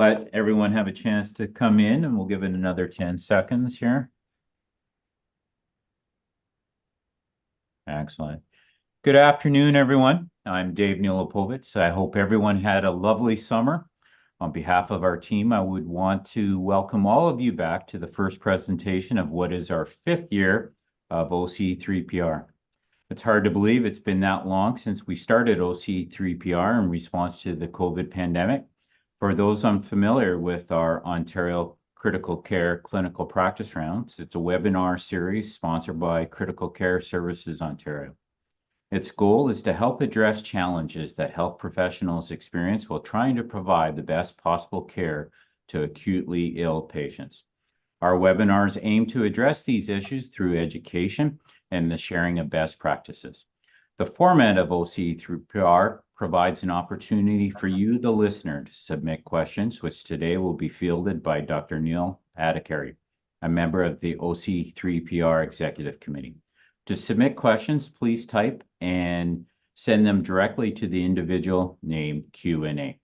let everyone have a chance to come in, and we'll give it another 10 seconds here. Excellent. Good afternoon, everyone. I'm Dave Neilipovitz. I hope everyone had a lovely summer. On behalf of our team, I would want to welcome all of you back to the first presentation of what is our 5th year of OC3PR. It's hard to believe it's been that long since we started OC3PR in response to the COVID pandemic. For those unfamiliar with our Ontario Critical Care Clinical Practice Rounds, it's a webinar series sponsored by Critical Care Services Ontario. Its goal is to help address challenges that health professionals experience while trying to provide the best possible care to acutely ill patients. Our webinars aim to address these issues through education and the sharing of best practices. The format of OC3PR provides an opportunity for you, the listener, to submit questions, which today will be fielded by Dr. Neill Adhikari, a member of the OC3PR Executive Committee. To submit questions, please type and send them directly to the individual named Q&A.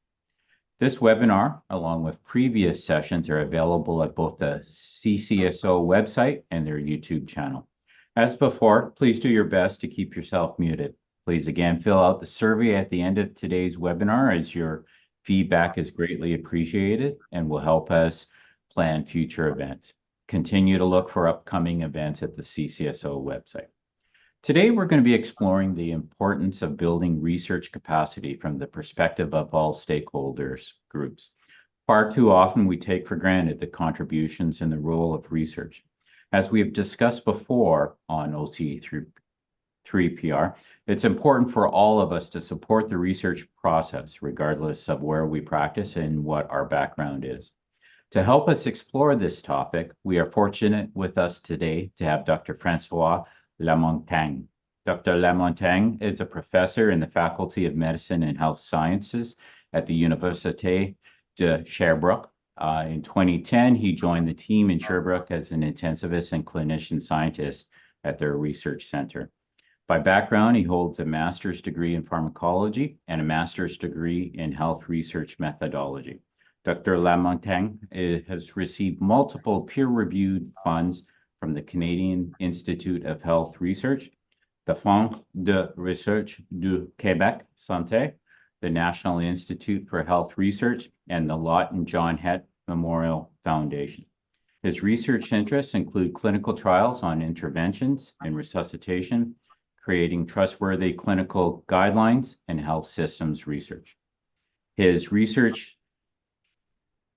This webinar, along with previous sessions, are available at both the CCSO website and their YouTube channel. As before, please do your best to keep yourself muted. Please again fill out the survey at the end of today's webinar, as your feedback is greatly appreciated and will help us plan future events. Continue to look for upcoming events at the CCSO website. Today, we're going to be exploring the importance of building research capacity from the perspective of all stakeholders groups. Far too often, we take for granted the contributions and the role of research. As we have discussed before on OC3PR, it's important for all of us to support the research process, regardless of where we practice and what our background is. To help us explore this topic, we are fortunate with us today to have Dr. François Lamontagne. Dr. Lamontagne is a professor in the Faculty of Medicine and Health Sciences at the Université de Sherbrooke. In 2010, he joined the team in Sherbrooke as an intensivist and clinician scientist at their research center. By background, he holds a master's degree in pharmacology and a master's degree in health research methodology. Dr. Lamontagne has received multiple peer-reviewed funds from the Canadian Institute of Health Research, the Fonds de Recherche du Québec Santé, the National Institute for Health Research, and the Lawton John Hett Memorial Foundation. His research interests include clinical trials on interventions and resuscitation, creating trustworthy clinical guidelines, and health systems research. His research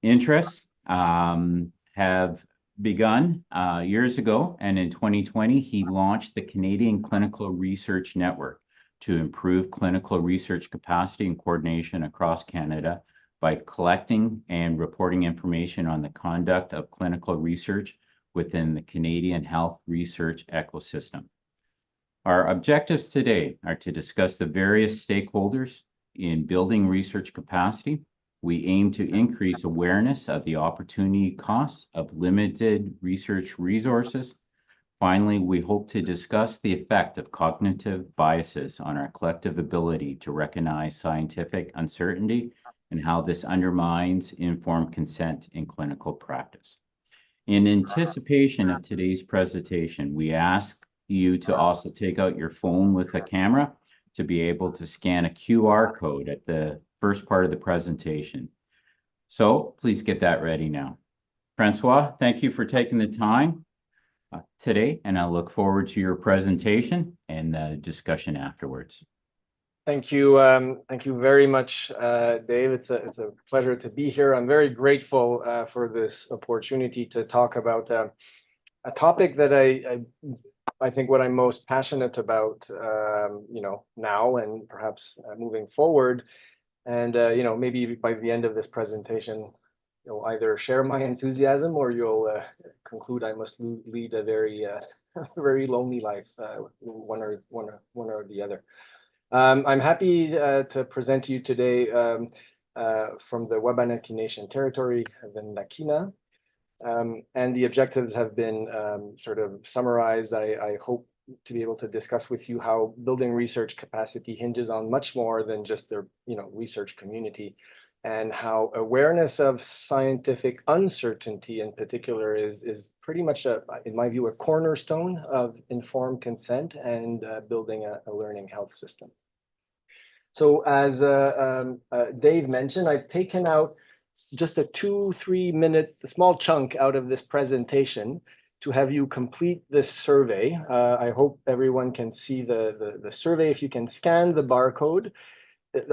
interests have begun years ago, and in 2020, he launched the Canadian Clinical Research Network to improve clinical research capacity and coordination across Canada by collecting and reporting information on the conduct of clinical research within the Canadian health research ecosystem. Our objectives today are to discuss the various stakeholders in building research capacity. We aim to increase awareness of the opportunity costs of limited research resources. Finally, we hope to discuss the effect of cognitive biases on our collective ability to recognize scientific uncertainty and how this undermines informed consent in clinical practice. In anticipation of today's presentation, we ask you to also take out your phone with a camera to be able to scan a QR code at the first part of the presentation. So please get that ready now. François, thank you for taking the time today, and I look forward to your presentation and the discussion afterwards. Thank you very much, Dave. It's a pleasure to be here. I'm very grateful for this opportunity to talk about a topic that I think what I'm most passionate about, now and perhaps moving forward. And, maybe by the end of this presentation, you'll either share my enthusiasm or you'll conclude I must lead a very, very lonely life, one or the other. I'm happy to present to you today from the Wabanaki Nation territory of Nakina. And the objectives have been sort of summarized. I hope to be able to discuss with you how building research capacity hinges on much more than just the research community, and how awareness of scientific uncertainty in particular is pretty much, in my view, a cornerstone of informed consent and building a learning health system. So as Dave mentioned, I've taken out just a 2-3 minute small chunk out of this presentation to have you complete this survey. I hope everyone can see the survey. If you can scan the barcode,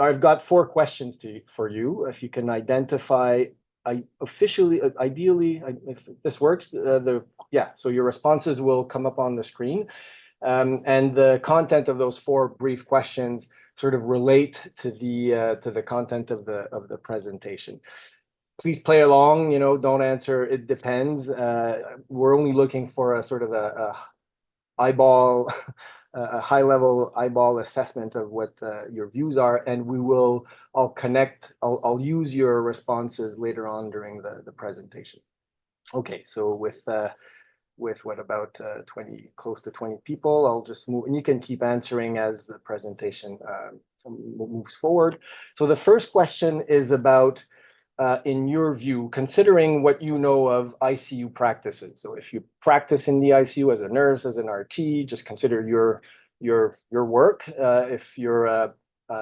I've got 4 questions for you. If you can identify ideally, if this works, so your responses will come up on the screen. And the content of those 4 brief questions sort of relate to the content of the presentation. Please play along, don't answer, it depends. We're only looking for a sort of a eyeball, a high-level eyeball assessment of what your views are, and I'll use your responses later on during the presentation. Okay, so with what, about close to 20 people, I'll just move, and you can keep answering as the presentation moves forward. So the first question is about, in your view, considering what you know of ICU practices. So if you practice in the ICU as a nurse, as an RT, just consider your work. If you're a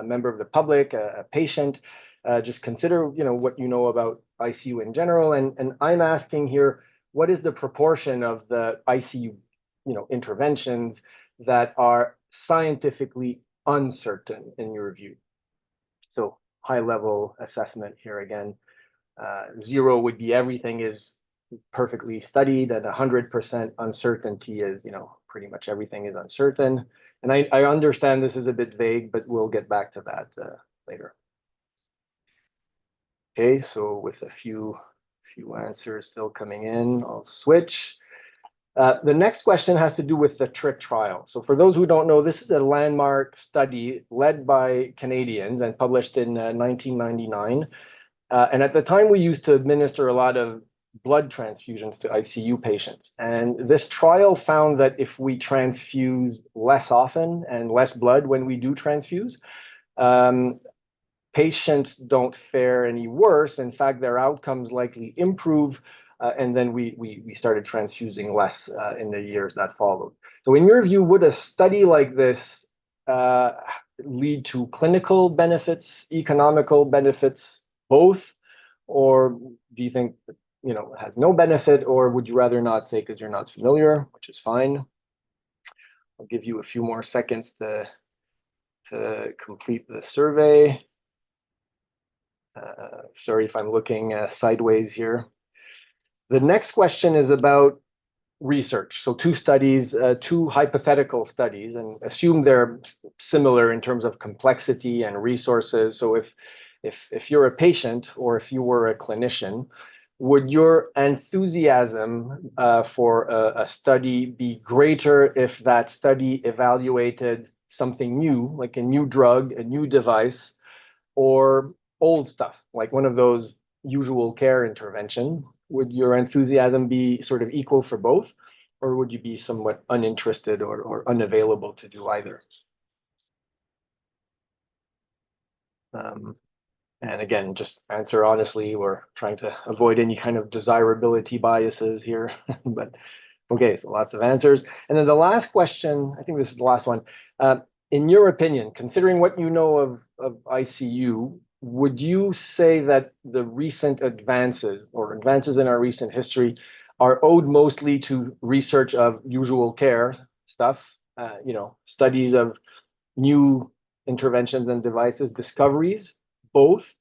member of the public, a patient, just consider what you know about ICU in general. And I'm asking here, what is the proportion of the ICU interventions that are scientifically uncertain in your view? So high level assessment here again. 0 would be everything is perfectly studied, and 100% uncertainty is, pretty much everything is uncertain. And I understand this is a bit vague, but we'll get back to that later. Okay, so with a few answers still coming in, I'll switch. The next question has to do with the TRIC trial. So for those who don't know, this is a landmark study led by Canadians and published in 1999. And at the time, we used to administer a lot of blood transfusions to ICU patients. And this trial found that if we transfuse less often and less blood when we do transfuse, patients don't fare any worse. In fact, their outcomes likely improve. And then we started transfusing less in the years that followed. So in your view, would a study like this lead to clinical benefits, economical benefits, both? Or do you think it has no benefit, or would you rather not say because you're not familiar, which is fine? I'll give you a few more seconds to complete the survey. Sorry if I'm looking sideways here. The next question is about research. So 2 studies, 2 hypothetical studies, and assume they're similar in terms of complexity and resources. So if you're a patient or if you were a clinician, would your enthusiasm for a study be greater if that study evaluated something new, like a new drug, a new device, or old stuff, like one of those usual care intervention? Would your enthusiasm be sort of equal for both, or would you be somewhat uninterested or unavailable to do either? And again, just answer honestly. We're trying to avoid any kind of desirability biases here. But okay, so lots of answers. And then the last question, I think this is the last one. In your opinion, considering what you know of ICU, would you say that the recent advances or advances in our recent history are owed mostly to research of usual care stuff, studies of new interventions and devices, discoveries, both?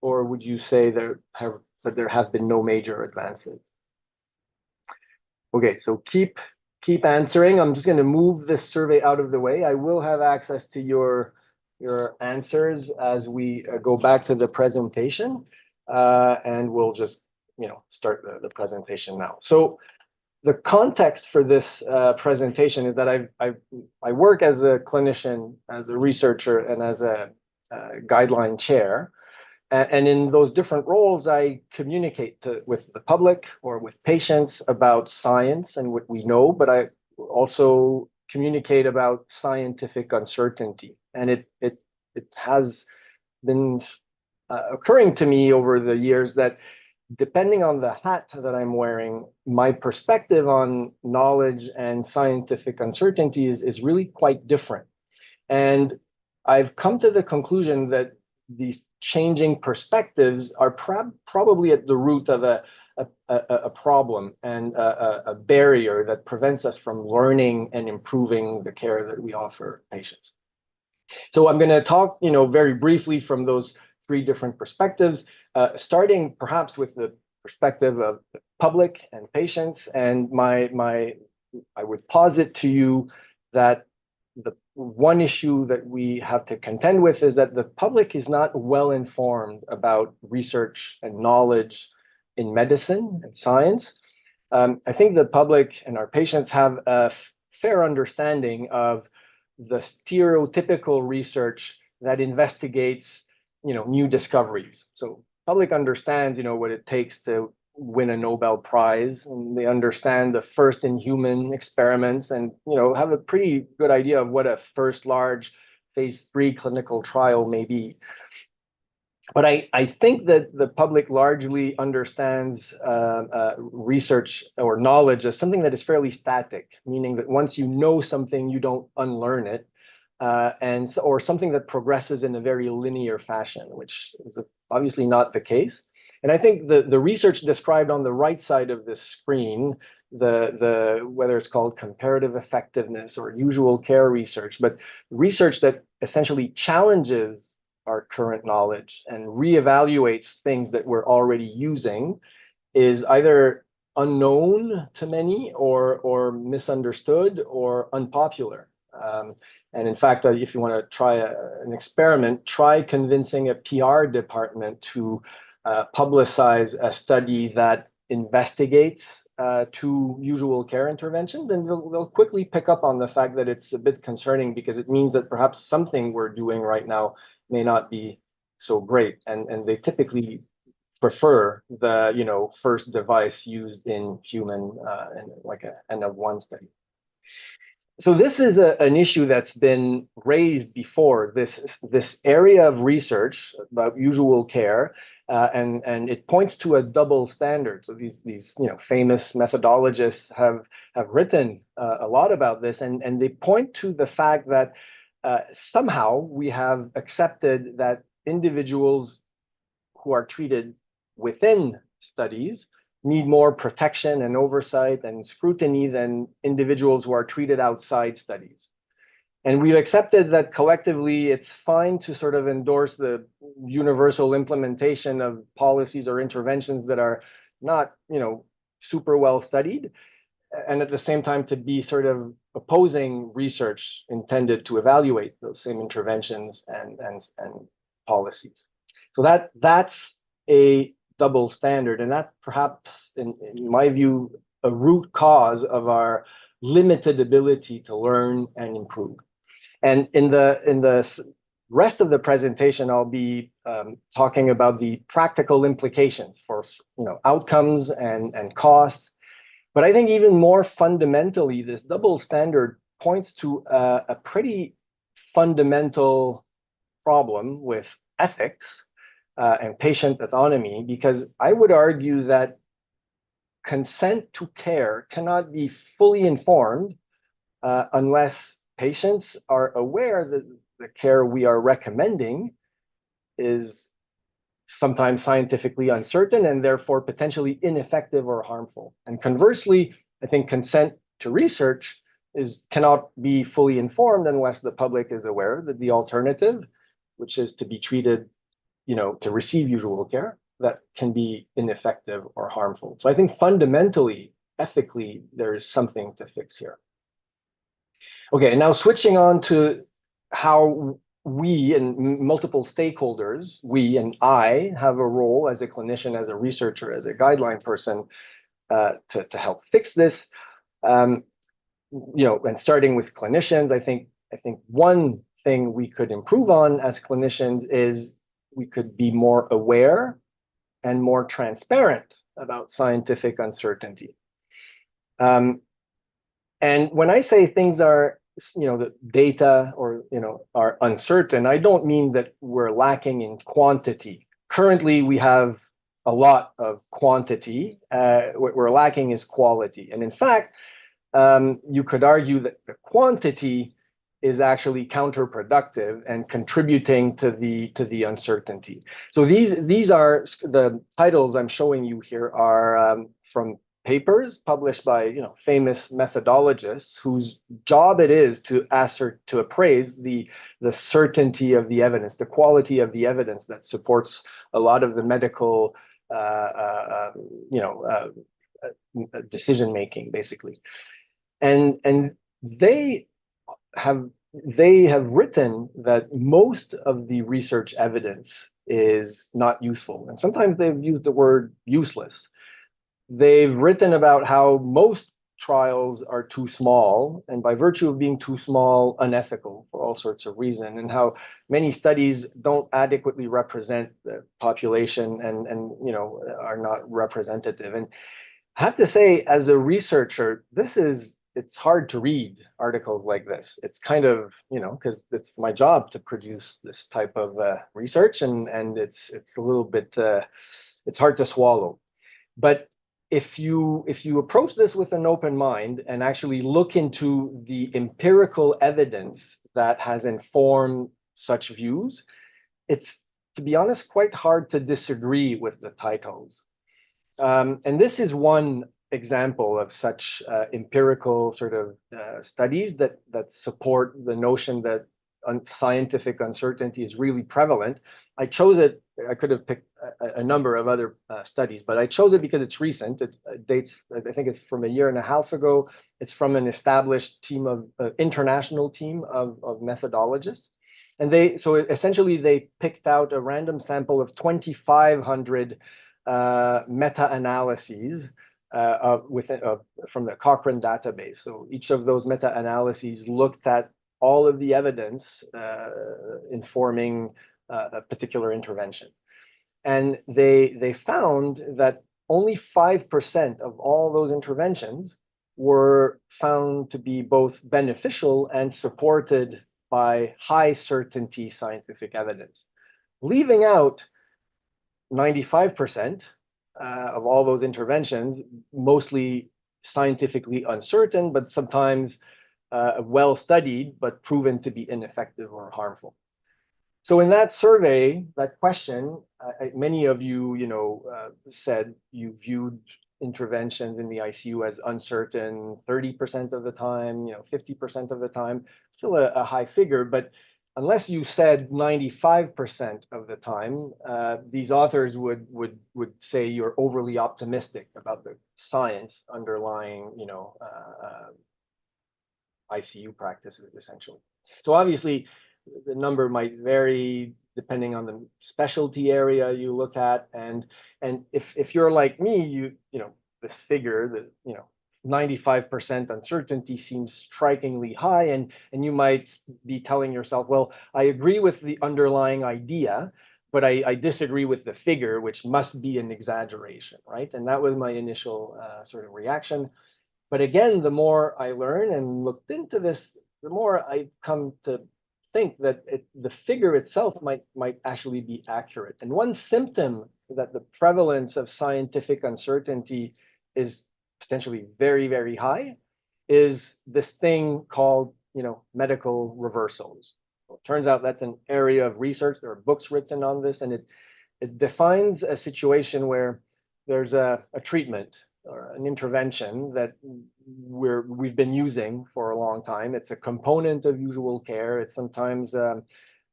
Or would you say there have been no major advances? Okay, so keep answering. I'm just going to move this survey out of the way. I will have access to your answers as we go back to the presentation, and we'll just start the presentation now. So the context for this presentation is that I work as a clinician, as a researcher, and as a guideline chair. And in those different roles, I communicate with the public or with patients about science and what we know, but I also communicate about scientific uncertainty. And it has been occurring to me over the years that depending on the hat that I'm wearing, my perspective on knowledge and scientific uncertainties is really quite different. And I've come to the conclusion that these changing perspectives are probably at the root of a problem and a barrier that prevents us from learning and improving the care that we offer patients. So I'm going to talk, very briefly from those three different perspectives, starting perhaps with the perspective of the public and patients. And I would posit to you that the one issue that we have to contend with is that the public is not well informed about research and knowledge in medicine and science. I think the public and our patients have a fair understanding of the stereotypical research that investigates, new discoveries. So public understands, what it takes to win a Nobel Prize, and they understand the first in human experiments and, have a pretty good idea of what a first large phase 3 clinical trial may be. But I think that the public largely understands research or knowledge as something that is fairly static, meaning that once you know something, you don't unlearn it, or something that progresses in a very linear fashion, which is obviously not the case. And I think the research described on the right side of this screen, whether it's called comparative effectiveness or usual care research, but research that essentially challenges our current knowledge and reevaluates things that we're already using, is either unknown to many or misunderstood or unpopular. And in fact, if you want to try an experiment, try convincing a PR department to publicize a study that investigates two usual care interventions, and they'll quickly pick up on the fact that it's a bit concerning, because it means that perhaps something we're doing right now may not be so great. And they typically prefer the first device used in human and like an N-of-1 study. So this is an issue that's been raised before, this area of research about usual care, and it points to a double standard. So these famous methodologists have written a lot about this, and they point to the fact that somehow we have accepted that individuals who are treated within studies need more protection and oversight and scrutiny than individuals who are treated outside studies. And we've accepted that collectively it's fine to sort of endorse the universal implementation of policies or interventions that are not, super well studied, and at the same time to be sort of opposing research intended to evaluate those same interventions and policies. So that's a double standard, and that perhaps, in my view, a root cause of our limited ability to learn and improve. And in the rest of the presentation, I'll be talking about the practical implications for outcomes and costs. But I think even more fundamentally, this double standard points to a pretty fundamental problem with ethics and patient autonomy, because I would argue that consent to care cannot be fully informed unless patients are aware that the care we are recommending is sometimes scientifically uncertain and therefore potentially ineffective or harmful. And conversely, I think consent to research cannot be fully informed unless the public is aware that the alternative, which is to be treated, to receive usual care, that can be ineffective or harmful. So I think fundamentally, ethically, there is something to fix here. Okay, now switching on to how we and multiple stakeholders, we and I, have a role as a clinician, as a researcher, as a guideline person to help fix this. And starting with clinicians, I think one thing we could improve on as clinicians is we could be more aware and more transparent about scientific uncertainty. And when I say things are, the data or, are uncertain, I don't mean that we're lacking in quantity currently we have a lot of quantity. What we're lacking is quality. And in fact, you could argue that the quantity is actually counterproductive and contributing to the uncertainty. So these are the titles I'm showing you here are from papers published by famous methodologists whose job it is to appraise the certainty of the evidence, the quality of the evidence that supports a lot of the medical decision making, basically. And they have written that most of the research evidence is not useful, and sometimes they've used the word useless. They've written about how most trials are too small, and by virtue of being too small, unethical for all sorts of reasons, and how many studies don't adequately represent the population and are not representative. And I have to say, as a researcher, it's hard to read articles like this. It's kind of, because it's my job to produce this type of research, and it's a little bit, it's hard to swallow. But if you approach this with an open mind and actually look into the empirical evidence that has informed such views, it's, to be honest, quite hard to disagree with the titles. And this is one example of such empirical sort of studies that support the notion that scientific uncertainty is really prevalent. I chose it. I could have picked a number of other studies, but I chose it because it's recent. It dates, I think it's from a year and a half ago. It's from an established team of international team of methodologists. And essentially they picked out a random sample of 2,500 meta-analyses from the Cochrane database. So each of those meta-analyses looked at all of the evidence informing a particular intervention. And they found that only 5% of all those interventions were found to be both beneficial and supported by high certainty scientific evidence, leaving out 95% of all those interventions, mostly scientifically uncertain, but sometimes well studied, but proven to be ineffective or harmful. So in that survey, that question, many of you, said you viewed interventions in the ICU as uncertain 30% of the time, 50% of the time, still a high figure, but unless you said 95% of the time, these authors would say you're overly optimistic about the science underlying, ICU practices, essentially. So obviously, the number might vary depending on the specialty area you look at, and if you're like me, this figure that 95% uncertainty seems strikingly high, and you might be telling yourself, well, I agree with the underlying idea, but I disagree with the figure, which must be an exaggeration, right? And that was my initial sort of reaction. But again, the more I learn and looked into this, the more I come to think that the figure itself might actually be accurate. And one symptom that the prevalence of scientific uncertainty is potentially very, very high is this thing called, medical reversals. Well, it turns out that's an area of research. There are books written on this, and it defines a situation where there's a treatment or an intervention that we've been using for a long time. It's a component of usual care. It's sometimes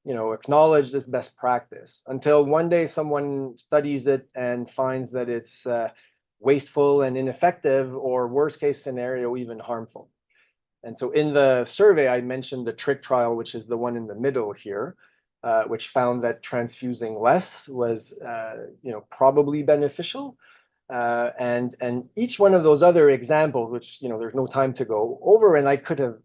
acknowledged as best practice until one day someone studies it and finds that it's wasteful and ineffective, or worst case scenario, even harmful. And so in the survey, I mentioned the trick trial, which is the one in the middle here, which found that transfusing less was, probably beneficial. And each one of those other examples, which, there's no time to go over, and I could have,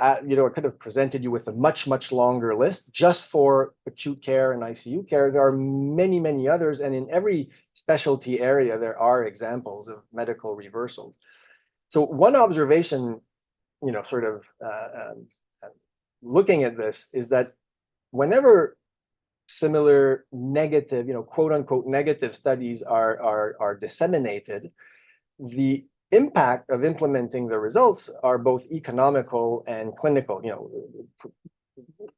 I could have presented you with a much, much longer list just for acute care and ICU care. There are many, many others. And in every specialty area, there are examples of medical reversals. So one observation, sort of looking at this is that whenever similar negative, quote unquote negative studies are disseminated, the impact of implementing the results are both economical and clinical.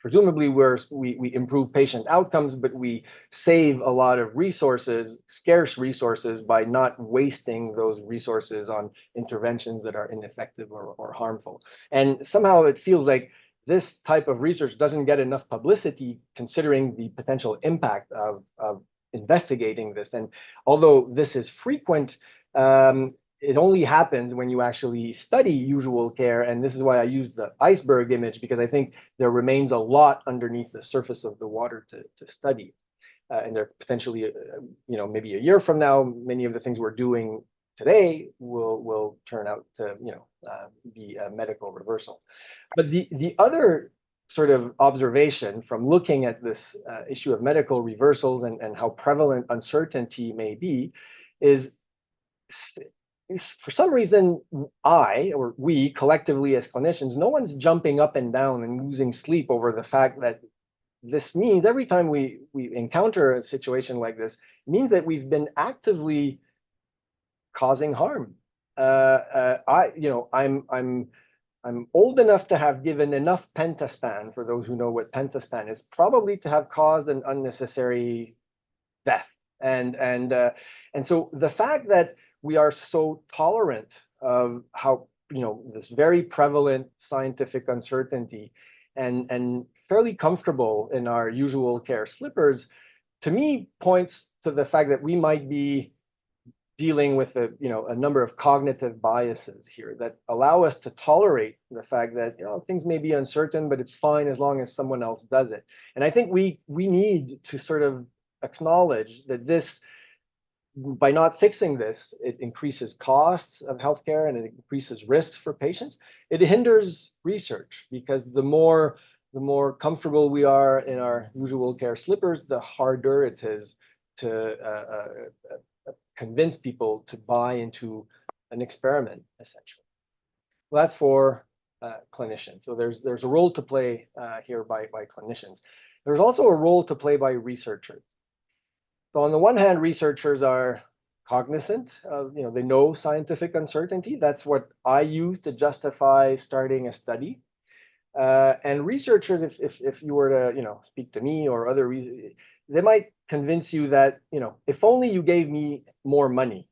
Presumably we improve patient outcomes, but we save a lot of resources, scarce resources, by not wasting those resources on interventions that are ineffective or harmful. And somehow it feels like this type of research doesn't get enough publicity considering the potential impact of investigating this. And although this is frequent, it only happens when you actually study usual care. And this is why I use the iceberg image, because I think there remains a lot underneath the surface of the water to study. And there potentially, maybe a year from now, many of the things we're doing today will turn out to, be a medical reversal. But the other sort of observation from looking at this issue of medical reversals and how prevalent uncertainty may be is for some reason, we collectively as clinicians, no one's jumping up and down and losing sleep over the fact that this means every time we encounter a situation like this, it means that we've been actively causing harm. I'm old enough to have given enough pentaspan, for those who know what pentaspan is, probably to have caused an unnecessary death. And so the fact that we are so tolerant of how, this very prevalent scientific uncertainty and fairly comfortable in our usual care slippers, to me points to the fact that we might be dealing with a number of cognitive biases here that allow us to tolerate the fact that things may be uncertain, but it's fine as long as someone else does it. And I think we need to sort of acknowledge that this, by not fixing this, it increases costs of healthcare and it increases risks for patients. It hinders research, because the more comfortable we are in our usual care slippers, the harder it is to convince people to buy into an experiment, essentially. Well, that's for clinicians. So there's a role to play here by clinicians. There's also a role to play by researchers. So on the one hand, researchers are cognizant of, they know scientific uncertainty. That's what I use to justify starting a study. And researchers, if you were to, speak to me or other, they might convince you that, if only you gave me more money,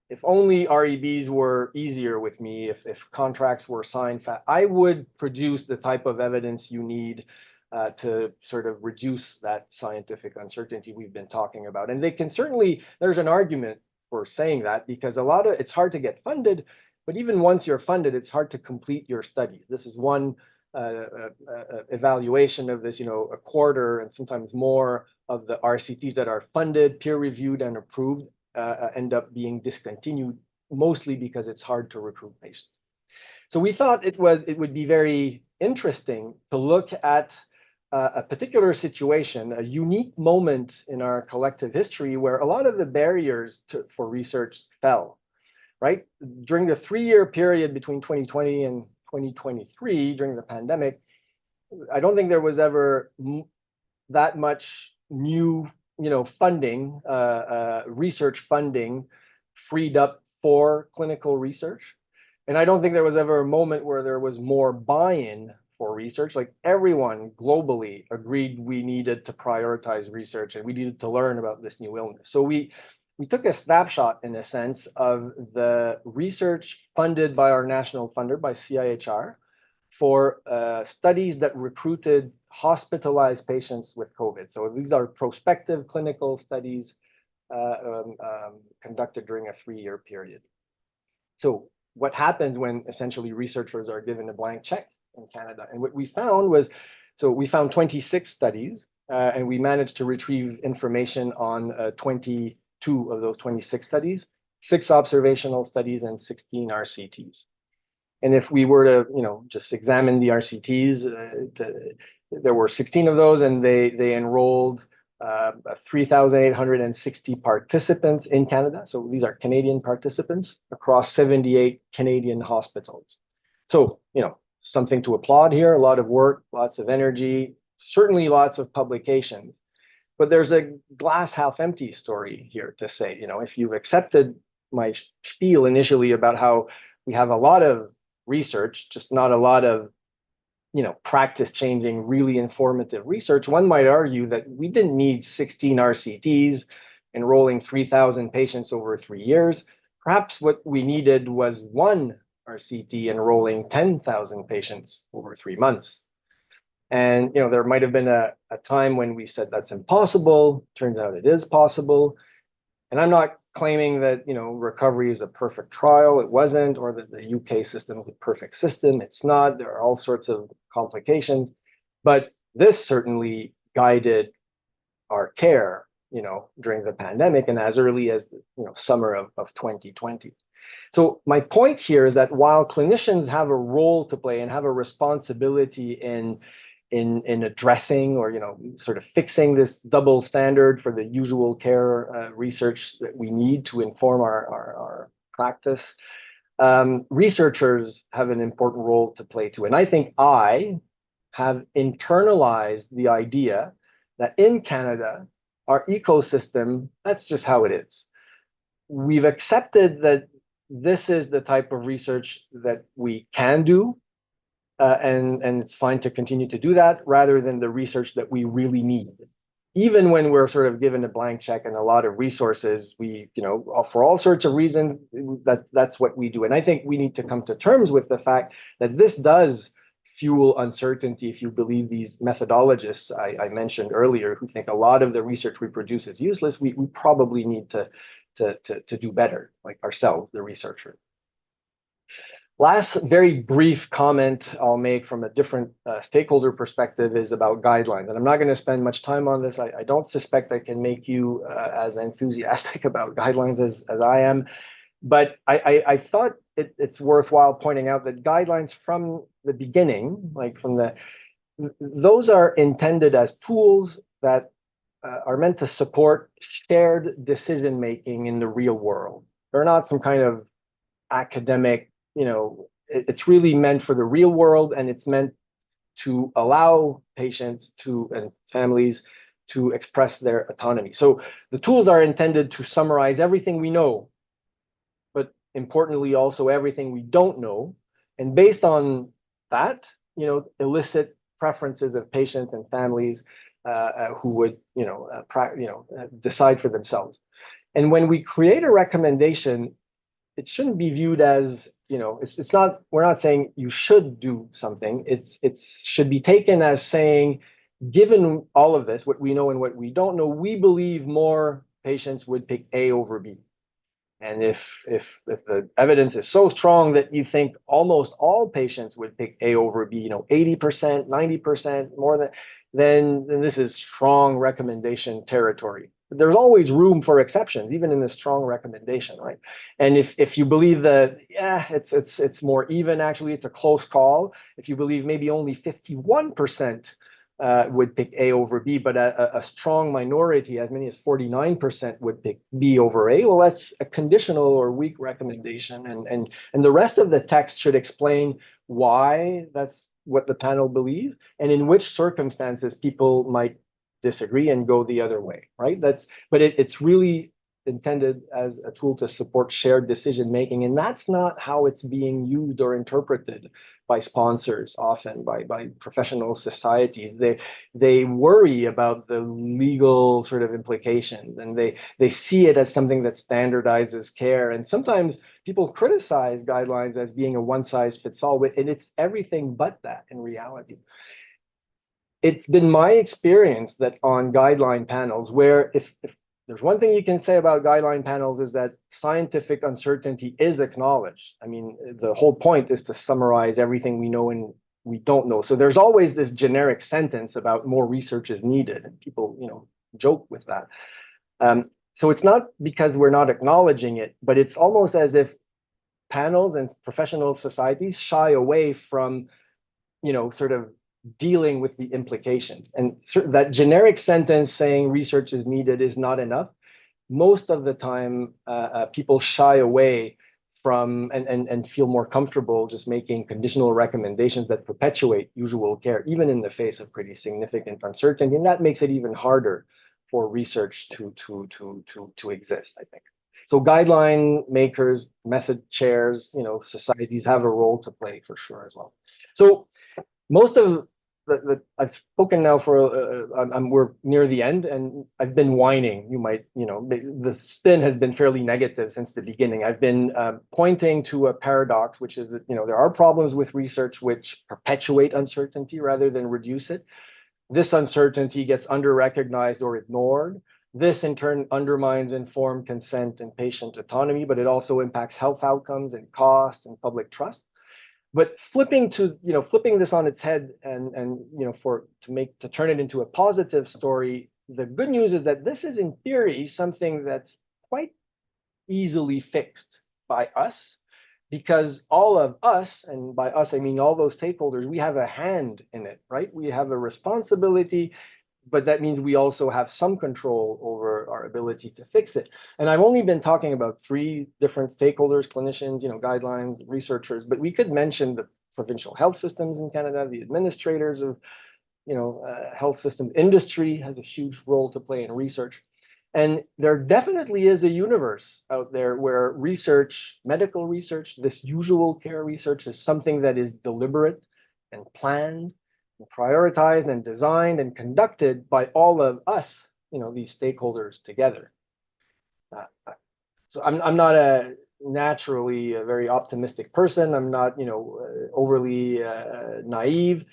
if only REBs were easier with me, if contracts were signed fast, I would produce the type of evidence you need to sort of reduce that scientific uncertainty we've been talking about. And they can certainly, there's an argument for saying that, because it's hard to get funded, but even once you're funded, it's hard to complete your study. This is one evaluation of this, a quarter and sometimes more of the RCTs that are funded, peer-reviewed and approved end up being discontinued, mostly because it's hard to recruit patients. So we thought it would be very interesting to look at a particular situation, a unique moment in our collective history where a lot of the barriers for research fell, right? During the 3-year period between 2020 and 2023, during the pandemic, I don't think there was ever that much new, funding, research funding freed up for clinical research. And I don't think there was ever a moment where there was more buy-in for research. Like, everyone globally agreed we needed to prioritize research and we needed to learn about this new illness. So we took a snapshot, in a sense, of the research funded by our national funder, by CIHR, for studies that recruited hospitalized patients with COVID. So these are prospective clinical studies conducted during a 3-year period. So what happens when essentially researchers are given a blank check in Canada? And what we found was, so we found 26 studies, and we managed to retrieve information on 22 of those 26 studies, 6 observational studies and 16 RCTs. And if we were to, just examine the RCTs, there were 16 of those, and they enrolled 3,860 participants in Canada. So these are Canadian participants across 78 Canadian hospitals. So, something to applaud here, a lot of work, lots of energy, certainly lots of publications. But there's a glass half empty story here to say, if you've accepted my spiel initially about how we have a lot of research, just not a lot of, practice changing, really informative research, one might argue that we didn't need 16 RCTs enrolling 3,000 patients over 3 years. Perhaps what we needed was one RCT enrolling 10,000 patients over 3 months. And there might have been a time when we said that's impossible. Turns out it is possible. And I'm not claiming that recovery is a perfect trial. It wasn't, or that the UK system is a perfect system. It's not. There are all sorts of complications. But this certainly guided our care, during the pandemic and as early as summer of 2020. So my point here is that while clinicians have a role to play and have a responsibility in addressing or sort of fixing this double standard for the usual care research that we need to inform our practice, researchers have an important role to play too. And I think I have internalized the idea that in Canada, our ecosystem, that's just how it is. We've accepted that this is the type of research that we can do, and it's fine to continue to do that rather than the research that we really need. Even when we're sort of given a blank check and a lot of resources, we, for all sorts of reasons, that's what we do. And I think we need to come to terms with the fact that this does fuel uncertainty. If you believe these methodologists I mentioned earlier, who think a lot of the research we produce is useless, we probably need to do better, like ourselves, the researcher. Last very brief comment I'll make from a different stakeholder perspective is about guidelines. And I'm not going to spend much time on this. I don't suspect I can make you as enthusiastic about guidelines as I am. But I thought it's worthwhile pointing out that guidelines from the beginning, those are intended as tools that are meant to support shared decision-making in the real world. They're not some kind of academic, it's really meant for the real world, and it's meant to allow patients and families to express their autonomy. So the tools are intended to summarize everything we know, but importantly also everything we don't know. And based on that, elicit preferences of patients and families who would, decide for themselves. And when we create a recommendation, it shouldn't be viewed as, it's not, we're not saying you should do something. It should be taken as saying, given all of this, what we know and what we don't know, we believe more patients would pick A over B. And if the evidence is so strong that you think almost all patients would pick A over B, 80%, 90%, more than, then this is strong recommendation territory. But there's always room for exceptions, even in a strong recommendation, right? And if you believe that, it's more even, actually, it's a close call. If you believe maybe only 51% would pick A over B, but a strong minority, as many as 49%, would pick B over A. Well, that's a conditional or weak recommendation, and the rest of the text should explain why that's what the panel believes and in which circumstances people might disagree and go the other way, right? But it's really intended as a tool to support shared decision making, and that's not how it's being used or interpreted by sponsors, often by professional societies. They worry about the legal sort of implications, and they see it as something that standardizes care. And sometimes people criticize guidelines as being a one-size-fits-all, and it's everything but that in reality. It's been my experience that on guideline panels, where if there's one thing you can say about guideline panels, is that scientific uncertainty is acknowledged. I mean, the whole point is to summarize everything we know and we don't know. So there's always this generic sentence about more research is needed, and people, joke with that. So it's not because we're not acknowledging it, but it's almost as if panels and professional societies shy away from, sort of dealing with the implications. And that generic sentence saying research is needed is not enough. Most of the time, people shy away from and feel more comfortable just making conditional recommendations that perpetuate usual care, even in the face of pretty significant uncertainty. And that makes it even harder for research to exist, I think. So guideline makers, method chairs, societies have a role to play for sure as well. So most of I've spoken now for we're near the end, and I've been whining. You might, the spin has been fairly negative since the beginning. I've been pointing to a paradox, which is that there are problems with research which perpetuate uncertainty rather than reduce it. This uncertainty gets under-recognized or ignored. This in turn undermines informed consent and patient autonomy, but it also impacts health outcomes and costs and public trust. But flipping this on its head and to turn it into a positive story, the good news is that this is in theory something that's quite easily fixed by us, because all of us, and by us I mean all those stakeholders, we have a hand in it, right? We have a responsibility, but that means we also have some control over our ability to fix it. And I've only been talking about 3 different stakeholders, clinicians, guidelines, researchers, but we could mention the provincial health systems in Canada, the administrators of, health system. Industry has a huge role to play in research. And there definitely is a universe out there where research, medical research, this usual care research is something that is deliberate and planned, prioritized and designed and conducted by all of us, these stakeholders together. So I'm not naturally a very optimistic person. I'm not, overly naive.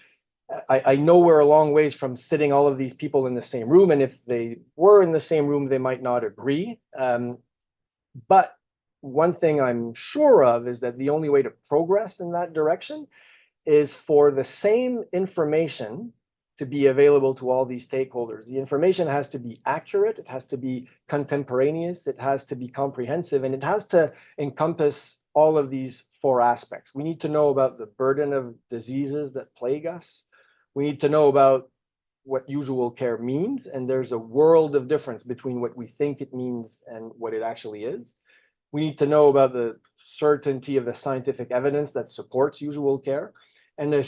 I know we're a long ways from sitting all of these people in the same room, and if they were in the same room, they might not agree. But one thing I'm sure of is that the only way to progress in that direction is for the same information to be available to all these stakeholders. The information has to be accurate, it has to be contemporaneous, it has to be comprehensive, and it has to encompass all of these 4 aspects. We need to know about the burden of diseases that plague us. We need to know about what usual care means, and there's a world of difference between what we think it means and what it actually is. We need to know about the certainty of the scientific evidence that supports usual care. And a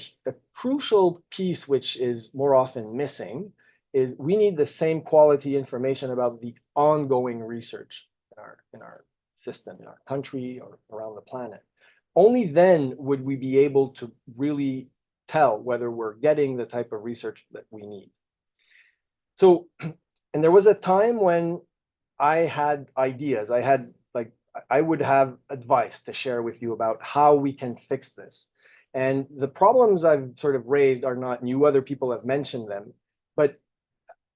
crucial piece, which is more often missing, is we need the same quality information about the ongoing research in our system, in our country, or around the planet. Only then would we be able to really tell whether we're getting the type of research that we need. So, and there was a time when I had ideas. I would have advice to share with you about how we can fix this. And the problems I've sort of raised are not new. Other people have mentioned them. But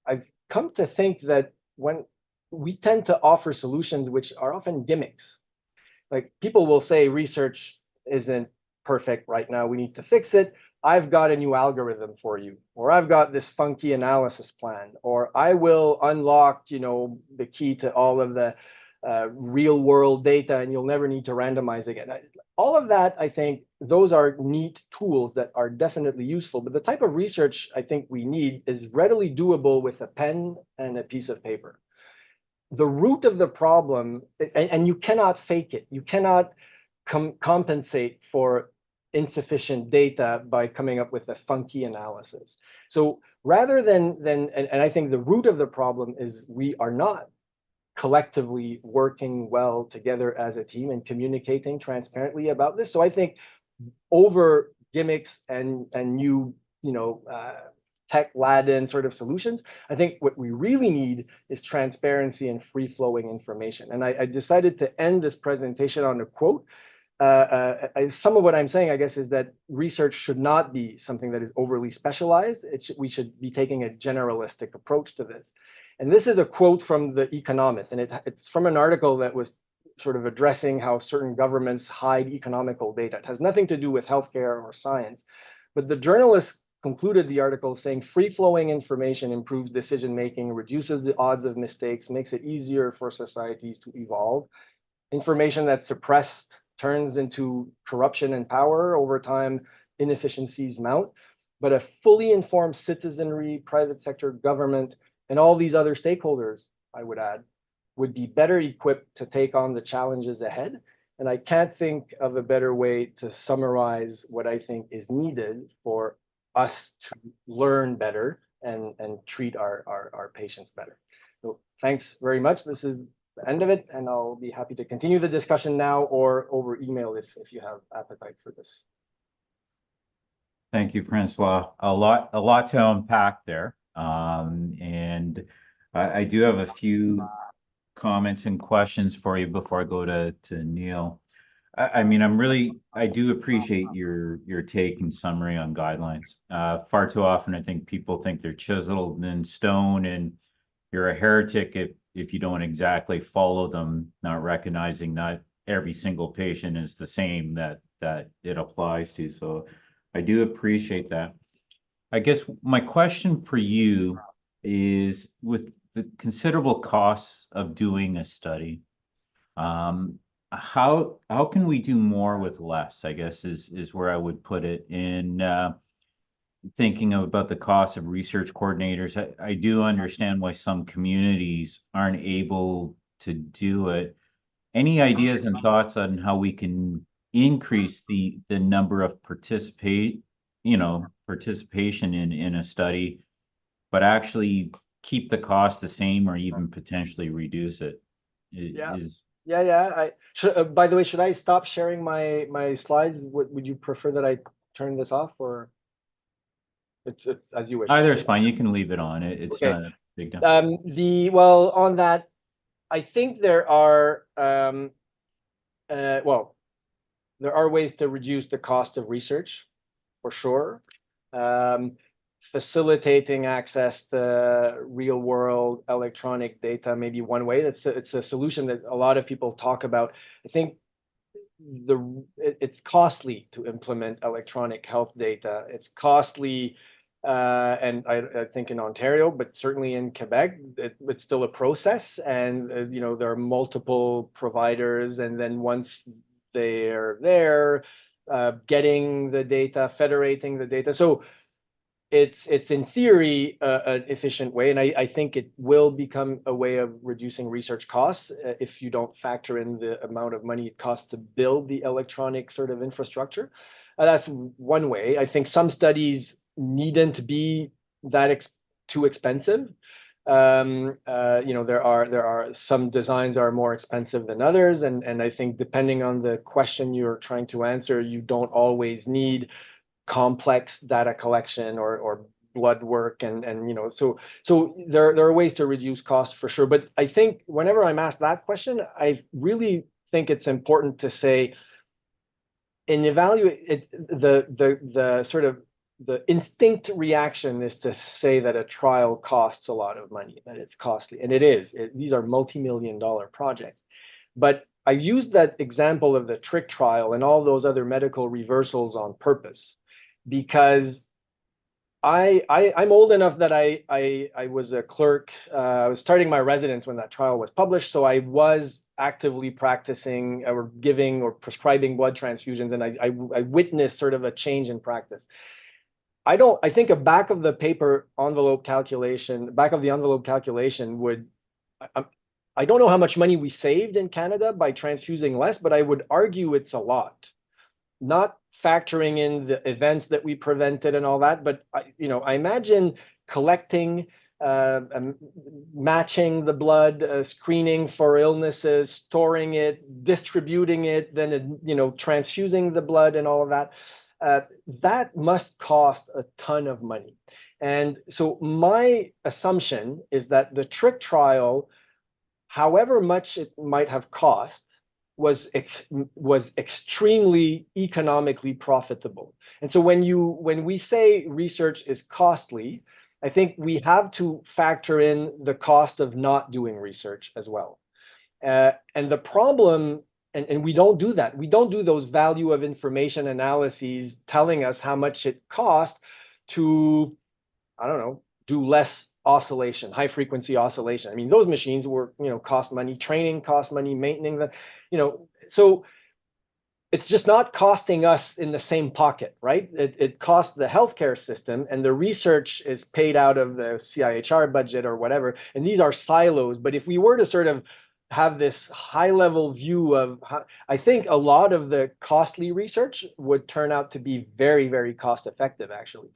I've come to think that when we tend to offer solutions which are often gimmicks, like people will say research isn't perfect right now, we need to fix it. I've got a new algorithm for you, or I've got this funky analysis plan, or I will unlock, the key to all of the real world data, and you'll never need to randomize again. All of that, I think, those are neat tools that are definitely useful, but the type of research I think we need is readily doable with a pen and a piece of paper. The root of the problem, and you cannot fake it. You cannot compensate for insufficient data by coming up with a funky analysis. So rather than, and I think the root of the problem is we are not collectively working well together as a team and communicating transparently about this. So I think over gimmicks and new, tech-laden sort of solutions, I think what we really need is transparency and free-flowing information. And I decided to end this presentation on a quote. Some of what I'm saying, I guess, is that research should not be something that is overly specialized. We should be taking a generalistic approach to this. And this is a quote from The Economist, and it's from an article that was sort of addressing how certain governments hide economical data. It has nothing to do with healthcare or science, but the journalist concluded the article saying free-flowing information improves decision-making, reduces the odds of mistakes, makes it easier for societies to evolve. Information that's suppressed turns into corruption and power. Over time, inefficiencies mount. But a fully informed citizenry, private sector, government, and all these other stakeholders, I would add, would be better equipped to take on the challenges ahead. And I can't think of a better way to summarize what I think is needed for us to learn better and treat our patients better. So thanks very much. This is the end of it, and I'll be happy to continue the discussion now or over email if you have appetite for this. Thank you, François. A lot to unpack there. And I do have a few comments and questions for you before I go to Neill. I mean, I do appreciate your take and summary on guidelines. Far too often, I think people think they're chiseled in stone, and you're a heretic if you don't exactly follow them, not recognizing not every single patient is the same that it applies to. So I do appreciate that. I guess my question for you is, with the considerable costs of doing a study, how can we do more with less, I guess is where I would put it. In thinking about the cost of research coordinators, I do understand why some communities aren't able to do it. Any ideas and thoughts on how we can increase the number of participation in a study, but actually keep the cost the same or even potentially reduce it? Yeah. Is I should, by the way, should I stop sharing my slides? Would you prefer that I turn this off, or it's as you wish? either is fine. You can leave it on. It's Okay. not a big deal. Well, on that, I think there are there are ways to reduce the cost of research, for sure. Facilitating access to real world electronic data may be one way. It's a solution that a lot of people talk about. I think it's costly to implement electronic health data. It's costly, and I think in Ontario, but certainly in Quebec, it's still a process. And there are multiple providers, and then once they're there, getting the data, federating the data. So it's in theory an efficient way, and I think it will become a way of reducing research costs if you don't factor in the amount of money it costs to build the electronic sort of infrastructure. That's one way. I think some studies needn't be that too expensive. There are some designs are more expensive than others, and I think depending on the question you're trying to answer, you don't always need complex data collection or blood work, and so there are ways to reduce costs for sure. But I think whenever I'm asked that question, I really think it's important to say, in evaluate it, the sort of the instinct reaction is to say that a trial costs a lot of money, that it's costly, and it is. These are multi-million-dollar projects. But I used that example of the trick trial and all those other medical reversals on purpose, because I'm old enough that I was a clerk. I was starting my residence when that trial was published, so I was actively practicing or giving or prescribing blood transfusions, and I witnessed sort of a change in practice. I think a back of the envelope calculation would, I don't know how much money we saved in Canada by transfusing less, but I would argue it's a lot. Not factoring in the events that we prevented and all that, but I imagine collecting, matching the blood, screening for illnesses, storing it, distributing it, then transfusing the blood and all of that. That must cost a ton of money. And so my assumption is that the trick trial, however much it might have cost, was extremely economically profitable. And so when we say research is costly, I think we have to factor in the cost of not doing research as well. And the problem, and we don't do that. We don't do those value of information analyses telling us how much it costs to, I don't know, do less oscillation, high frequency oscillation. I mean, those machines were, cost money, training cost money, maintaining them, so it's just not costing us in the same pocket, right? It costs the healthcare system, and the research is paid out of the CIHR budget or whatever. And these are silos. But if we were to sort of have this high level view of how, I think a lot of the costly research would turn out to be very, very cost effective, actually.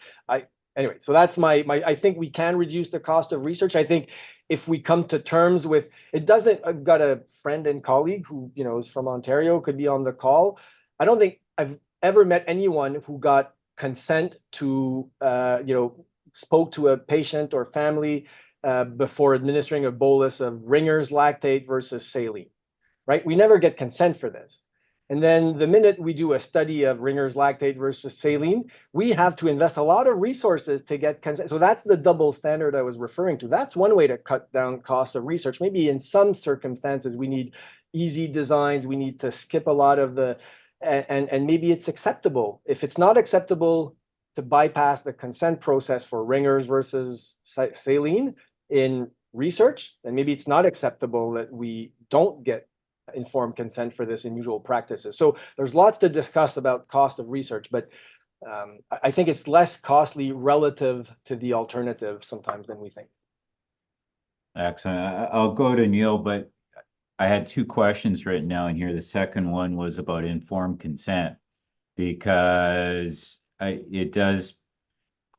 Anyway, so that's I think we can reduce the cost of research. I think if we come to terms with it. I've got a friend and colleague who, is from Ontario, could be on the call. I don't think I've ever met anyone who got consent to, spoke to a patient or family before administering a bolus of Ringer's lactate versus saline, right? We never get consent for this. And then the minute we do a study of Ringer's lactate versus saline, we have to invest a lot of resources to get consent. So that's the double standard I was referring to. That's one way to cut down costs of research. Maybe in some circumstances, we need easy designs. We need to skip a lot of and maybe it's acceptable. If it's not acceptable to bypass the consent process for Ringer's versus saline in research, then maybe it's not acceptable that we don't get informed consent for this in usual practices. So there's lots to discuss about cost of research, but I think it's less costly relative to the alternative sometimes than we think. Excellent. I'll go to Neill, but I had two questions written down here. The second one was about informed consent, because it does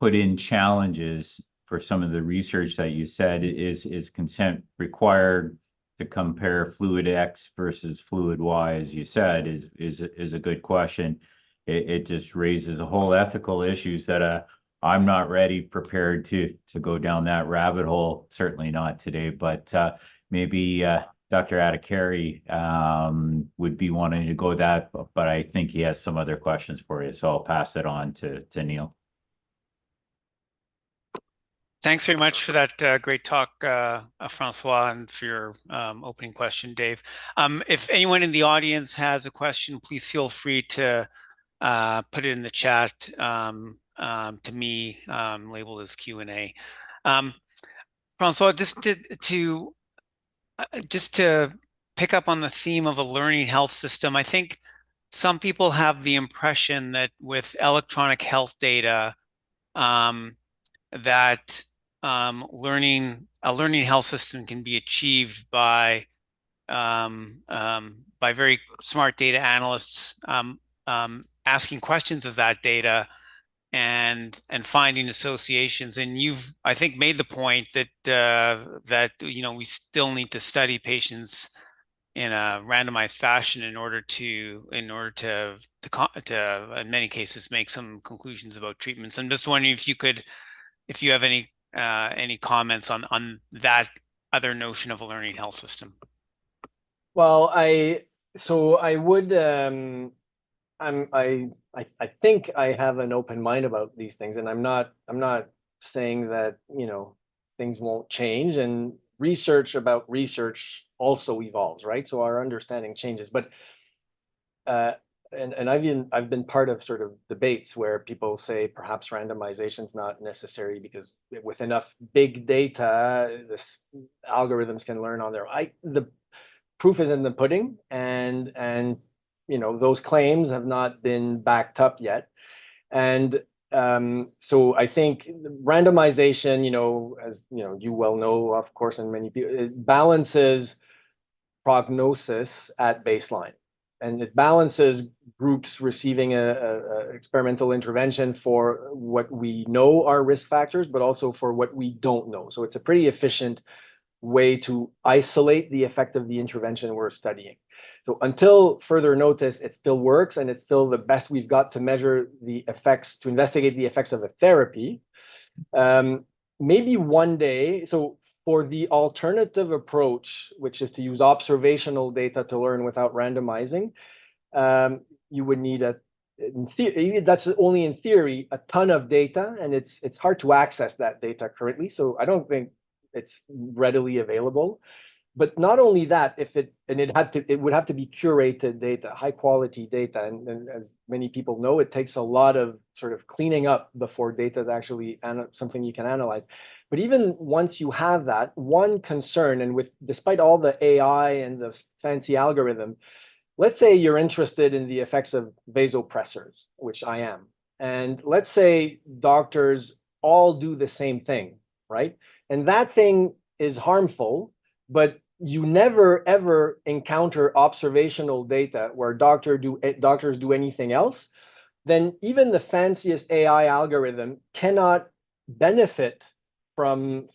put in challenges for some of the research that you said. Is consent required to compare fluid X versus fluid Y, as you said, is a good question. It just raises a whole ethical issues that I'm not prepared to go down that rabbit hole. Certainly not today, but maybe Dr. Adhikari would be wanting to go that, but I think he has some other questions for you, so I'll pass it on to Neill. Thanks very much for that great talk, François, and for your opening question, Dave. If anyone in the audience has a question, please feel free to put it in the chat to me, labeled as Q&A. François, just to pick up on the theme of a learning health system, I think some people have the impression that with electronic health data, that a learning health system can be achieved by very smart data analysts asking questions of that data and finding associations. And you've, I think, made the point that we still need to study patients in a randomized fashion in order to in many cases make some conclusions about treatments. I'm just wondering if you have any comments on that other notion of a learning health system. Well, I think I have an open mind about these things, and I'm not saying that things won't change, and research about research also evolves, right? So our understanding changes, but and I've been part of sort of debates where people say perhaps randomization is not necessary because with enough big data, this algorithms can learn on their own. The proof is in the pudding, and those claims have not been backed up yet. And so I think randomization, as you well know, of course, and many people, it balances prognosis at baseline, and it balances groups receiving a experimental intervention for what we know are risk factors, but also for what we don't know. So it's a pretty efficient way to isolate the effect of the intervention we're studying. So until further notice, it still works, and it's still the best we've got to measure the effects, to investigate the effects of a therapy. Maybe one day, so for the alternative approach, which is to use observational data to learn without randomizing, you would need that's only in theory, a ton of data, and it's hard to access that data currently. So I don't think it's readily available. But not only that, it would have to be curated data, high quality data, and as many people know, it takes a lot of sort of cleaning up before data is actually something you can analyze. But even once you have that, one concern, and despite all the AI and the fancy algorithm, let's say you're interested in the effects of vasopressors, which I am, and let's say doctors all do the same thing, right? And that thing is harmful, but you never ever encounter observational data where doctors do anything else, then even the fanciest AI algorithm cannot benefit from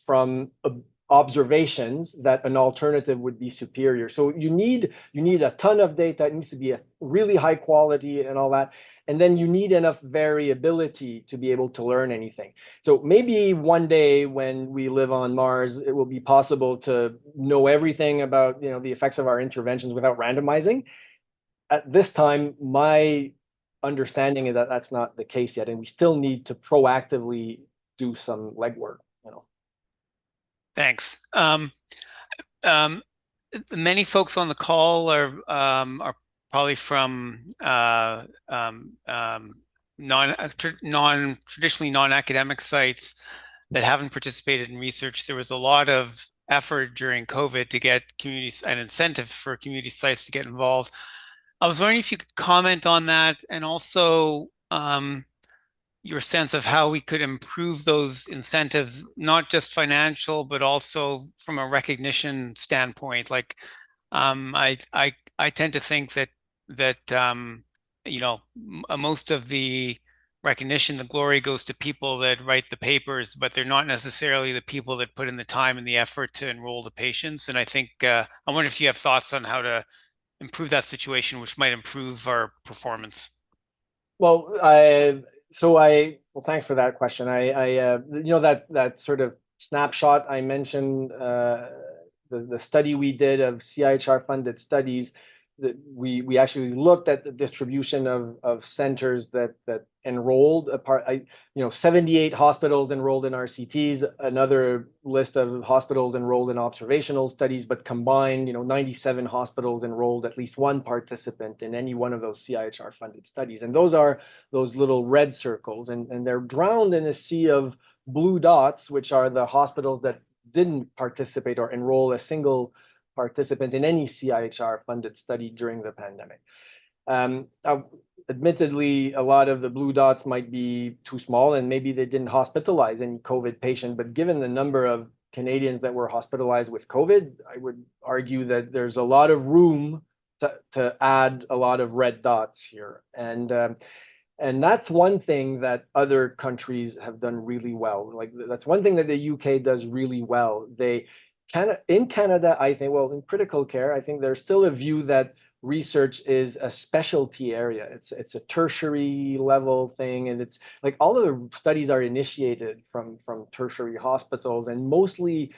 observations that an alternative would be superior. So you need a ton of data. It needs to be a really high quality and all that. And then you need enough variability to be able to learn anything. So maybe one day when we live on Mars, it will be possible to know everything about the effects of our interventions without randomizing. At this time, my understanding is that that's not the case yet, and we still need to proactively do some legwork. Thanks. Many folks on the call are probably from traditionally non-academic sites that haven't participated in research. There was a lot of effort during COVID to get communities an incentive for community sites to get involved. I was wondering if you could comment on that, and also your sense of how we could improve those incentives, not just financial, but also from a recognition standpoint. Like, I tend to think that most of the recognition, the glory goes to people that write the papers, but they're not necessarily the people that put in the time and the effort to enroll the patients. And I think I wonder if you have thoughts on how to improve that situation, which might improve our performance. Well, thanks for that question. That sort of snapshot I mentioned, the study we did of CIHR funded studies, that we actually looked at the distribution of centers that enrolled 78 hospitals enrolled in RCTs, another list of hospitals enrolled in observational studies, but combined, 97 hospitals enrolled at least one participant in any one of those CIHR funded studies. And those are those little red circles, and they're drowned in a sea of blue dots, which are the hospitals that didn't participate or enroll a single participant in any CIHR funded study during the pandemic. Admittedly, a lot of the blue dots might be too small, and maybe they didn't hospitalize any COVID patient, but given the number of Canadians that were hospitalized with COVID, I would argue that there's a lot of room to add a lot of red dots here. And that's one thing that other countries have done really well. Like, that's one thing that the UK does really well. In Canada, I think, well, in critical care, I think there's still a view that research is a specialty area. It's a tertiary level thing, and it's like all of the studies are initiated from tertiary hospitals and mostly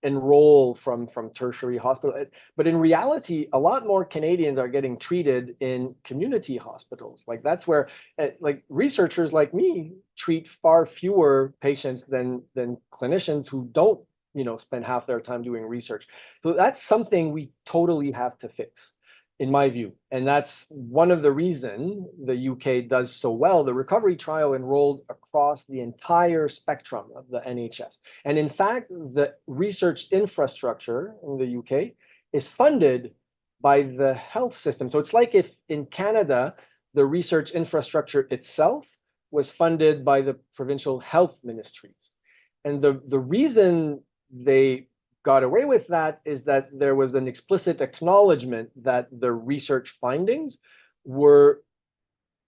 enroll from tertiary hospital. But in reality, a lot more Canadians are getting treated in community hospitals. Like, that's where like researchers like me treat far fewer patients than clinicians who don't spend half their time doing research. So that's something we totally have to fix, in my view. And that's one of the reasons the UK does so well. The recovery trial enrolled across the entire spectrum of the NHS. And in fact, the research infrastructure in the UK is funded by the health system. So it's like if in Canada, the research infrastructure itself was funded by the provincial health ministries. And the reason they got away with that is that there was an explicit acknowledgement that the research findings were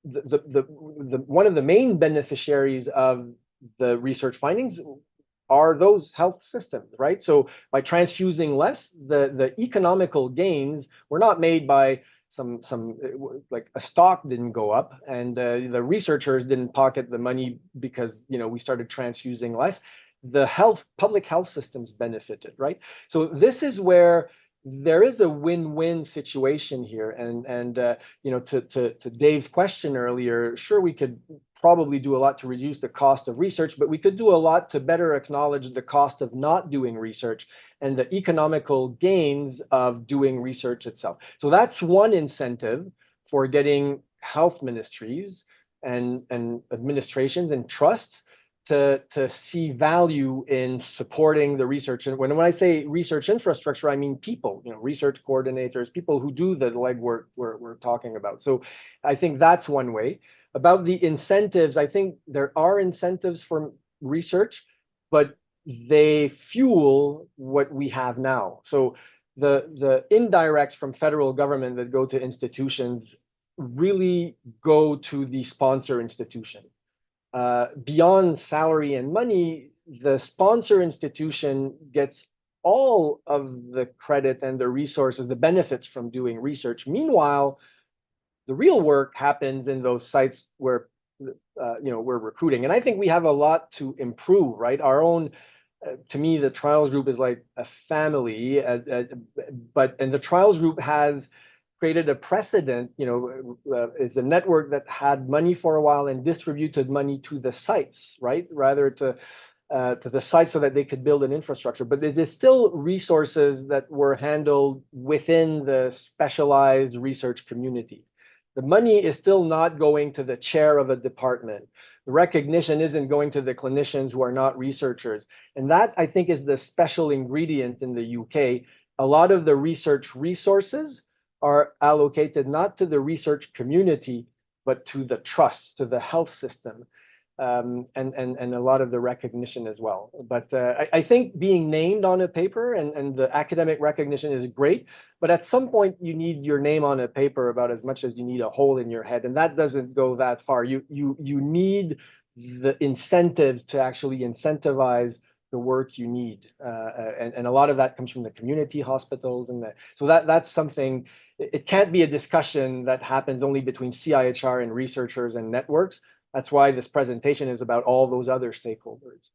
one of the main beneficiaries of the research findings are those health systems, right? So by transfusing less, the economical gains were not made by some like a stock didn't go up, and the researchers didn't pocket the money because we started transfusing less. The public health systems benefited, right? So this is where there is a win-win situation here. And to Dave's question earlier, sure, we could probably do a lot to reduce the cost of research, but we could do a lot to better acknowledge the cost of not doing research and the economical gains of doing research itself. So that's one incentive for getting health ministries and administrations and trusts to see value in supporting the research. And when I say research infrastructure, I mean people, research coordinators, people who do the legwork we're talking about. So I think that's one way. About the incentives, I think there are incentives for research, but they fuel what we have now. So the indirects from federal government that go to institutions really go to the sponsor institution. Beyond salary and money, the sponsor institution gets all of the credit and the resources, the benefits from doing research. Meanwhile, the real work happens in those sites where we're recruiting. And I think we have a lot to improve, right? Our own, to me, the trials group is like a family, and the trials group has created a precedent, it's a network that had money for a while and distributed money to the sites, right? Rather to the sites so that they could build an infrastructure. But it is still resources that were handled within the specialized research community. The money is still not going to the chair of a department. The recognition isn't going to the clinicians who are not researchers. And that, I think, is the special ingredient in the UK. A lot of the research resources are allocated not to the research community, but to the trust, to the health system, and a lot of the recognition as well. But I think being named on a paper and the academic recognition is great, but at some point you need your name on a paper about as much as you need a hole in your head, and that doesn't go that far. You need the incentives to actually incentivize the work you need, and a lot of that comes from the community hospitals, so that's something. It can't be a discussion that happens only between CIHR and researchers and networks. That's why this presentation is about all those other stakeholders.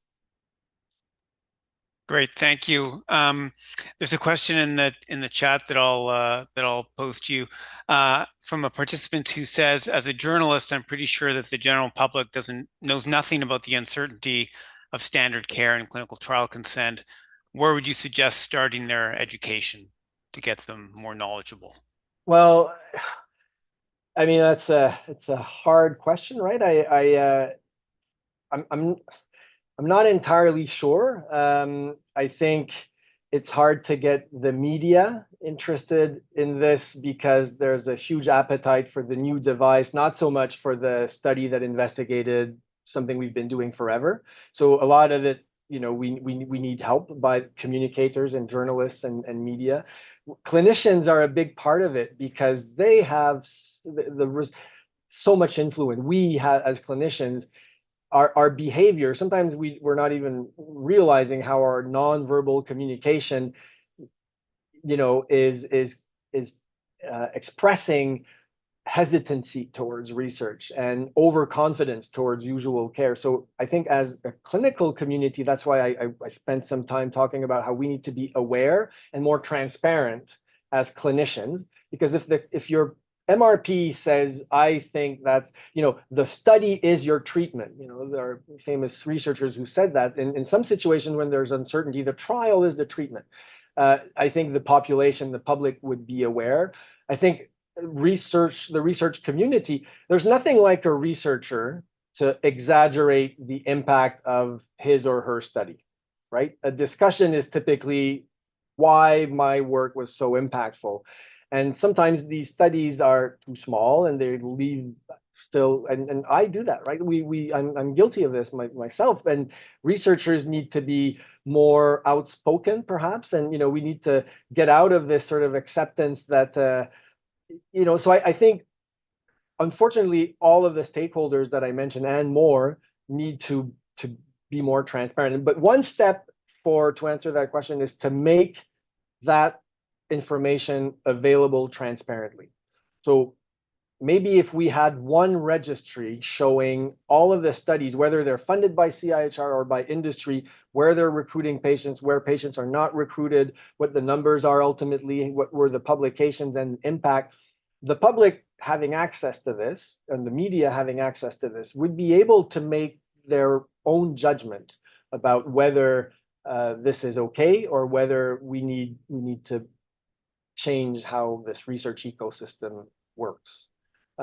Great, thank you. There's a question in the chat that I'll post you from a participant who says, as a journalist, I'm pretty sure that the general public knows nothing about the uncertainty of standard care and clinical trial consent. Where would you suggest starting their education to get them more knowledgeable? Well, I mean, it's a hard question, right? I'm not entirely sure. I think it's hard to get the media interested in this because there's a huge appetite for the new device, not so much for the study that investigated something we've been doing forever. So a lot of it, we need help by communicators and journalists and media. Clinicians are a big part of it because they have so much influence. We have, as clinicians, our behavior, sometimes we're not even realizing how our nonverbal communication, is expressing hesitancy towards research and overconfidence towards usual care. So I think as a clinical community, that's why I spent some time talking about how we need to be aware and more transparent as clinicians, because if your MRP says, I think that, the study is your treatment. There are famous researchers who said that in some situations when there's uncertainty, the trial is the treatment. I think the population, the public would be aware. I think the research community, there's nothing like a researcher to exaggerate the impact of his or her study, right? A discussion is typically why my work was so impactful. And sometimes these studies are too small and they leave still, and I do that, right? I'm guilty of this myself, and researchers need to be more outspoken perhaps, and we need to get out of this sort of acceptance that so I think unfortunately all of the stakeholders that I mentioned and more need to be more transparent. But one step to answer that question is to make that information available transparently. So maybe if we had one registry showing all of the studies, whether they're funded by CIHR or by industry, where they're recruiting patients, where patients are not recruited, what the numbers are ultimately, what were the publications and impact, the public having access to this and the media having access to this would be able to make their own judgment about whether this is okay or whether we need to change how this research ecosystem works.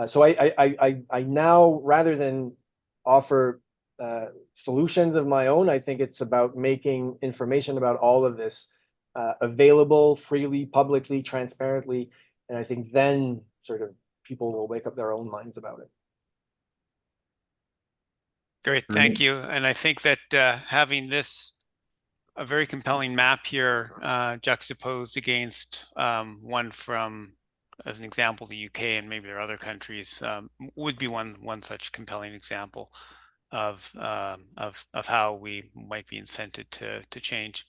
So I now, rather than offer solutions of my own, I think it's about making information about all of this available freely, publicly, transparently, and I think then sort of people will make up their own minds about it. Great, thank you. And I think that having a very compelling map here juxtaposed against one from, as an example, the UK, and maybe there are other countries, would be one such compelling example of how we might be incented to change.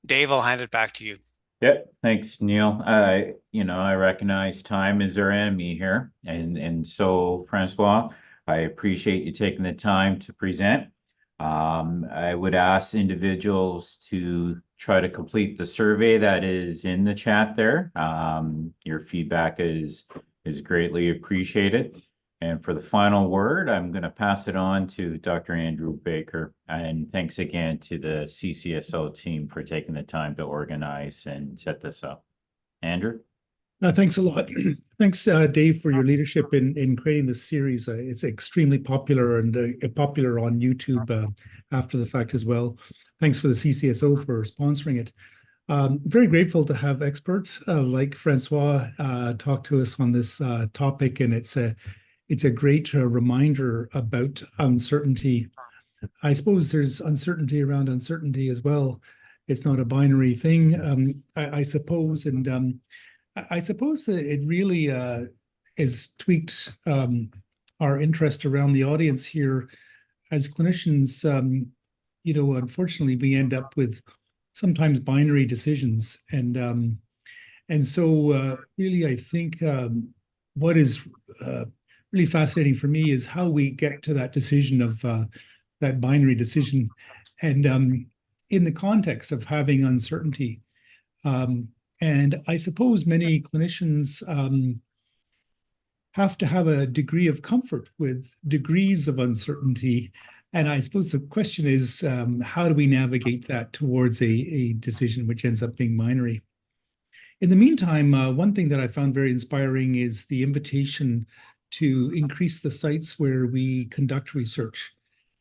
Dave, I'll hand it back to you. Yep, thanks, Neil. I recognize time is our enemy here. And so, François, I appreciate you taking the time to present. I would ask individuals to try to complete the survey that is in the chat there. Your feedback is greatly appreciated. And for the final word, I'm going to pass it on to Dr. Andrew Baker. And thanks again to the CCSO team for taking the time to organize and set this up. Andrew? Thanks a lot. Thanks, Dave, for your leadership in creating this series. It's extremely popular and popular on YouTube after the fact as well. Thanks for the CCSO for sponsoring it. Very grateful to have experts like François talk to us on this topic, and it's a great reminder about uncertainty. I suppose there's uncertainty around uncertainty as well. It's not a binary thing, I suppose, and I suppose that it really has tweaked our interest around the audience here. As clinicians, unfortunately, we end up with sometimes binary decisions, and so really, I think what is really fascinating for me is how we get to that decision of that binary decision, and in the context of having uncertainty. And I suppose many clinicians have to have a degree of comfort with degrees of uncertainty. And I suppose the question is, how do we navigate that towards a decision which ends up being binary? In the meantime, one thing that I found very inspiring is the invitation to increase the sites where we conduct research.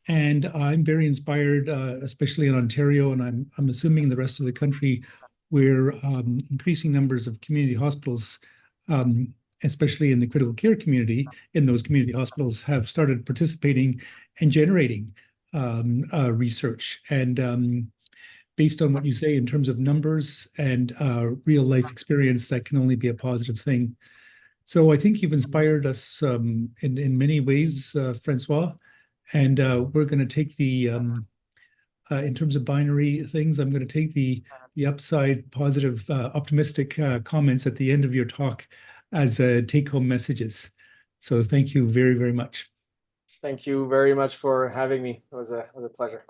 And I'm very inspired, especially in Ontario, and I'm assuming in the rest of the country, where increasing numbers of community hospitals, especially in the critical care community, in those community hospitals, have started participating and generating research. And based on what you say in terms of numbers and real life experience, that can only be a positive thing. So I think you've inspired us in many ways, François, and we're going to take the, in terms of binary things, I'm going to take the upside, positive, optimistic comments at the end of your talk as take-home messages. So thank you very, very much. Thank you very much for having me. It was a pleasure.